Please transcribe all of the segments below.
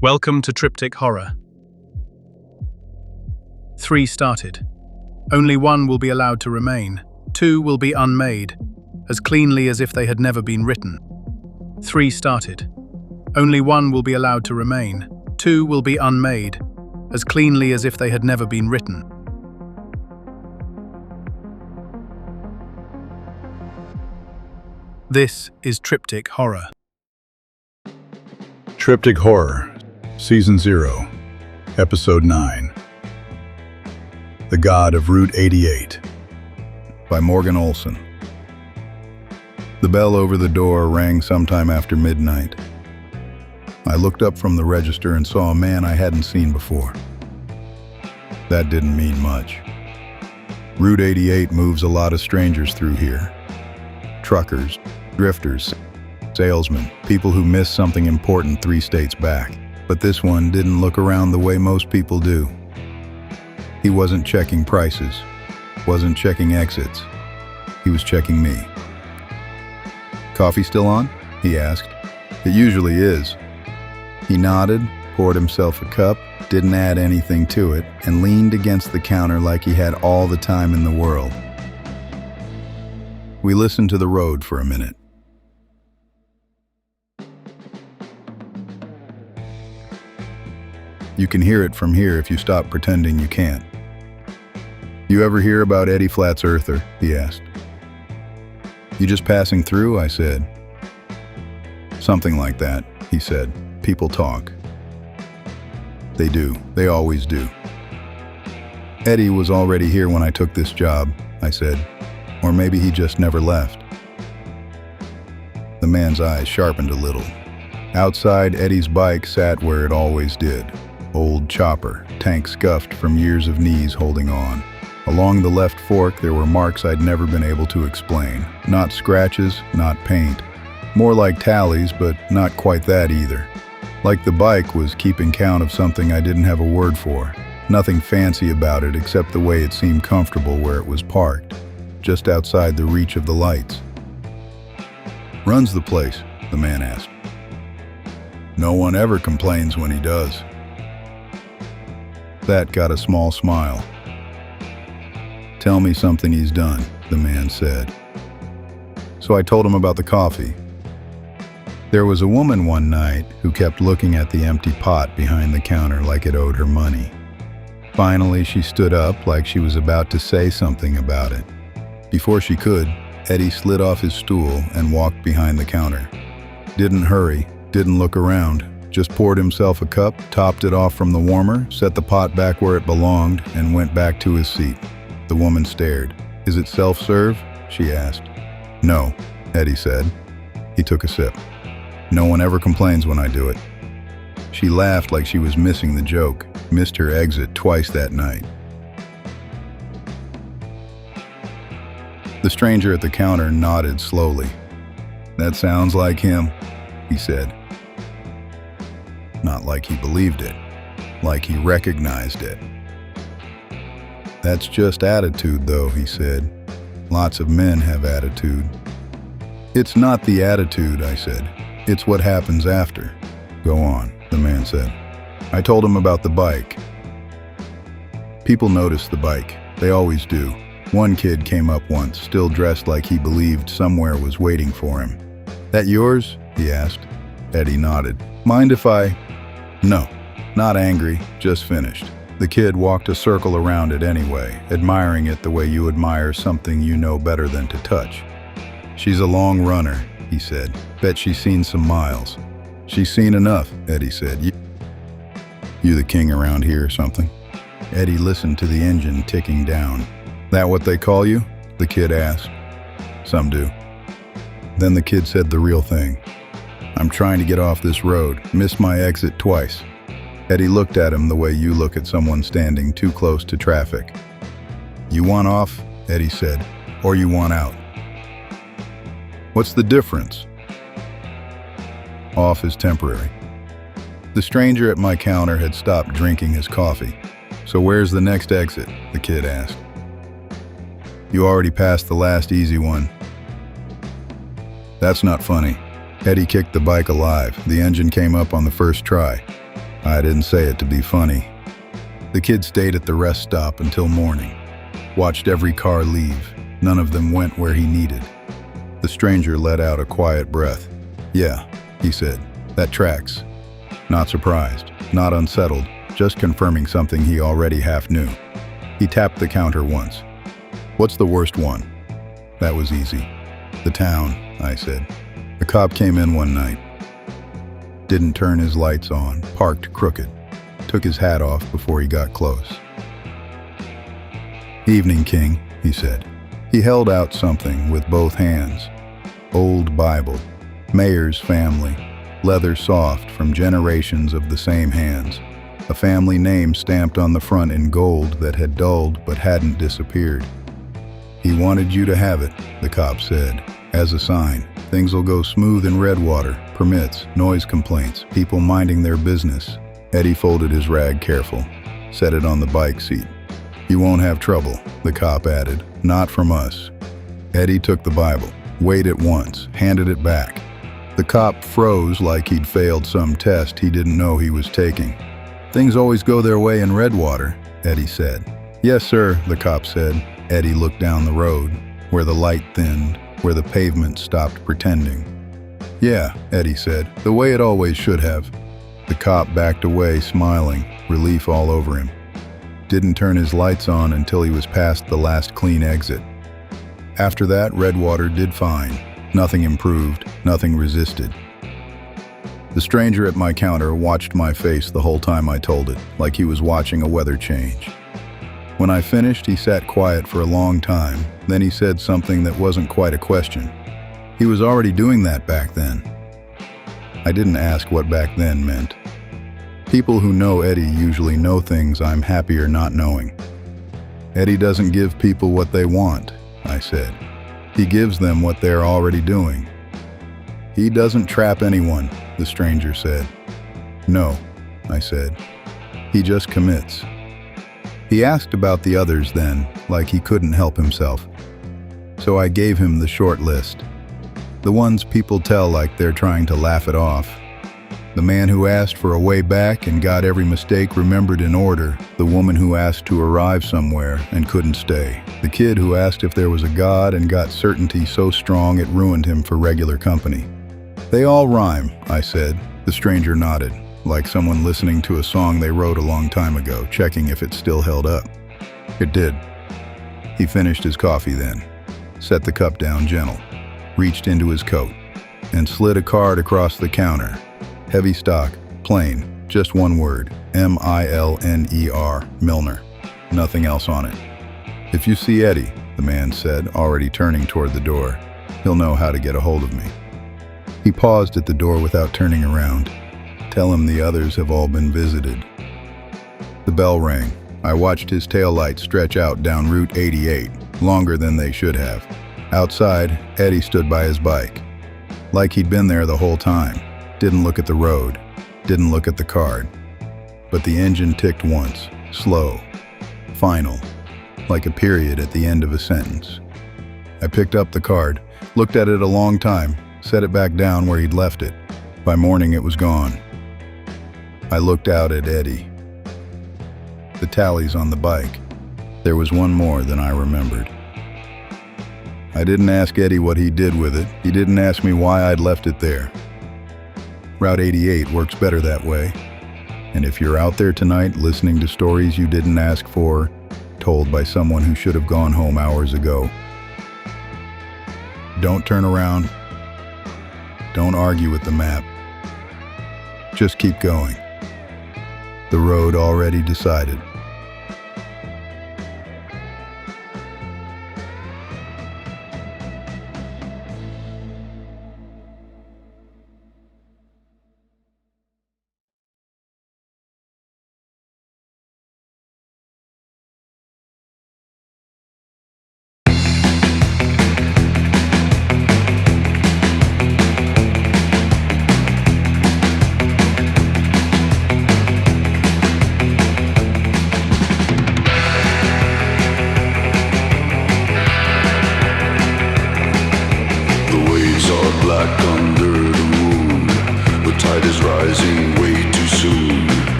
Welcome to Triptych Horror. 3 started. Only 1 will be allowed to remain. 2 will be unmade, as cleanly as if they had never been written. 3 started. Only 1 will be allowed to remain. 2 will be unmade, as cleanly as if they had never been written. This is Triptych Horror. Triptych Horror, Season 0, Episode 9. The God of Route 88, by Morgan Olson. The bell over the door rang sometime after midnight. I looked up from the register and saw a man I hadn't seen before. That didn't mean much. Route 88 moves a lot of strangers through here. Truckers, drifters, salesmen, people who missed something important 3 states back. But this one didn't look around the way most people do. He wasn't checking prices, wasn't checking exits. He was checking me. "Coffee still on?" he asked. "It usually is." He nodded, poured himself a cup, didn't add anything to it, and leaned against the counter like he had all the time in the world. We listened to the road for a minute. "You can hear it from here if you stop pretending you can't." "You ever hear about Eddie Flat's Earther?" he asked. "You just passing through?" I said. "Something like that," he said. "People talk." "They do. They always do." "Eddie was already here when I took this job," I said. "Or maybe he just never left." The man's eyes sharpened a little. Outside, Eddie's bike sat where it always did. Old chopper, tank scuffed from years of knees holding on. Along the left fork there were marks I'd never been able to explain. Not scratches, not paint. More like tallies, but not quite that either. Like the bike was keeping count of something I didn't have a word for. Nothing fancy about it except the way it seemed comfortable where it was parked, just outside the reach of the lights. "Runs the place?" the man asked. "No one ever complains when he does." That got a small smile. "Tell me something he's done," the man said. So I told him about the coffee. There was a woman one night who kept looking at the empty pot behind the counter like it owed her money. Finally, she stood up like she was about to say something about it. Before she could, Eddie slid off his stool and walked behind the counter. Didn't hurry, didn't look around. Just poured himself a cup, topped it off from the warmer, set the pot back where it belonged, and went back to his seat. The woman stared. "Is it self-serve?" she asked. "No," Eddie said. He took a sip. "No one ever complains when I do it." She laughed like she was missing the joke, missed her exit twice that night. The stranger at the counter nodded slowly. "That sounds like him," he said. Not like he believed it, like he recognized it. "That's just attitude, though," he said. "Lots of men have attitude." "It's not the attitude," I said. "It's what happens after." "Go on," the man said. I told him about the bike. People notice the bike. They always do. One kid came up once, still dressed like he believed somewhere was waiting for him. "That yours?" he asked. Eddie nodded. "Mind if I—" "No." Not angry, just finished. The kid walked a circle around it anyway, admiring it the way you admire something you know better than to touch. "She's a long runner," he said. "Bet she's seen some miles." "She's seen enough," Eddie said. You the king around here or something?" Eddie listened to the engine ticking down. "That what they call you?" the kid asked. "Some do." Then the kid said the real thing. "I'm trying to get off this road. Missed my exit twice." Eddie looked at him the way you look at someone standing too close to traffic. "You want off," Eddie said, "or you want out?" "What's the difference?" "Off is temporary." The stranger at my counter had stopped drinking his coffee. "So where's the next exit?" the kid asked. "You already passed the last easy one." "That's not funny." Eddie kicked the bike alive. The engine came up on the first try. I didn't say it to be funny. The kid stayed at the rest stop until morning, watched every car leave. None of them went where he needed. The stranger let out a quiet breath. "Yeah," he said, "that tracks." Not surprised, not unsettled, just confirming something he already half knew. He tapped the counter once. "What's the worst one?" That was easy. "The town," I said. "The cop came in one night. Didn't turn his lights on, parked crooked. Took his hat off before he got close." "Evening, King," he said. He held out something with both hands. Old Bible, Mayor's family, leather soft from generations of the same hands. A family name stamped on the front in gold that had dulled but hadn't disappeared. "He wanted you to have it," the cop said, "as a sign. Things'll go smooth in Redwater, permits, noise complaints, people minding their business." Eddie folded his rag careful, set it on the bike seat. "You won't have trouble," the cop added, "not from us." Eddie took the Bible, weighed it once, handed it back. The cop froze like he'd failed some test he didn't know he was taking. "Things always go their way in Redwater," Eddie said. "Yes, sir," the cop said. Eddie looked down the road, where the light thinned, where the pavement stopped pretending. "Yeah," Eddie said, "the way it always should have." The cop backed away, smiling, relief all over him. Didn't turn his lights on until he was past the last clean exit. After that, Redwater did fine. Nothing improved, nothing resisted. The stranger at my counter watched my face the whole time I told it, like he was watching a weather change. When I finished, he sat quiet for a long time. Then he said something that wasn't quite a question. He was already doing that back then. I didn't ask what back then meant. People who know Eddie usually know things I'm happier not knowing. "Eddie doesn't give people what they want," I said. "He gives them what they're already doing." "He doesn't trap anyone," the stranger said. "No," I said. "He just commits." He asked about the others then, like he couldn't help himself. So I gave him the short list. The ones people tell like they're trying to laugh it off. The man who asked for a way back and got every mistake remembered in order. The woman who asked to arrive somewhere and couldn't stay. The kid who asked if there was a God and got certainty so strong it ruined him for regular company. "They all rhyme," I said. The stranger nodded, like someone listening to a song they wrote a long time ago, checking if it still held up. It did. He finished his coffee then, set the cup down gentle, reached into his coat, and slid a card across the counter. Heavy stock, plain, just one word, Milner, Milner. Nothing else on it. "If you see Eddie," the man said, already turning toward the door, "he'll know how to get a hold of me." He paused at the door without turning around. "Tell him the others have all been visited." The bell rang. I watched his taillights stretch out down Route 88, longer than they should have. Outside, Eddie stood by his bike, like he'd been there the whole time. Didn't look at the road, didn't look at the card. But the engine ticked once, slow, final, like a period at the end of a sentence. I picked up the card, looked at it a long time, set it back down where he'd left it. By morning it was gone. I looked out at Eddie. The tallies on the bike. There was one more than I remembered. I didn't ask Eddie what he did with it. He didn't ask me why I'd left it there. Route 88 works better that way. And if you're out there tonight listening to stories you didn't ask for, told by someone who should have gone home hours ago, don't turn around. Don't argue with the map. Just keep going. The road already decided.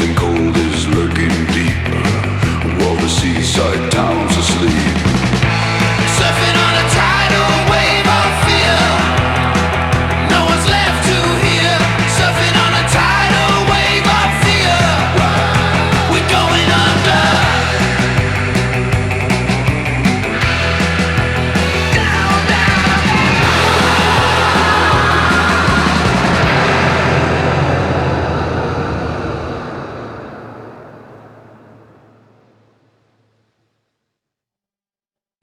something cold.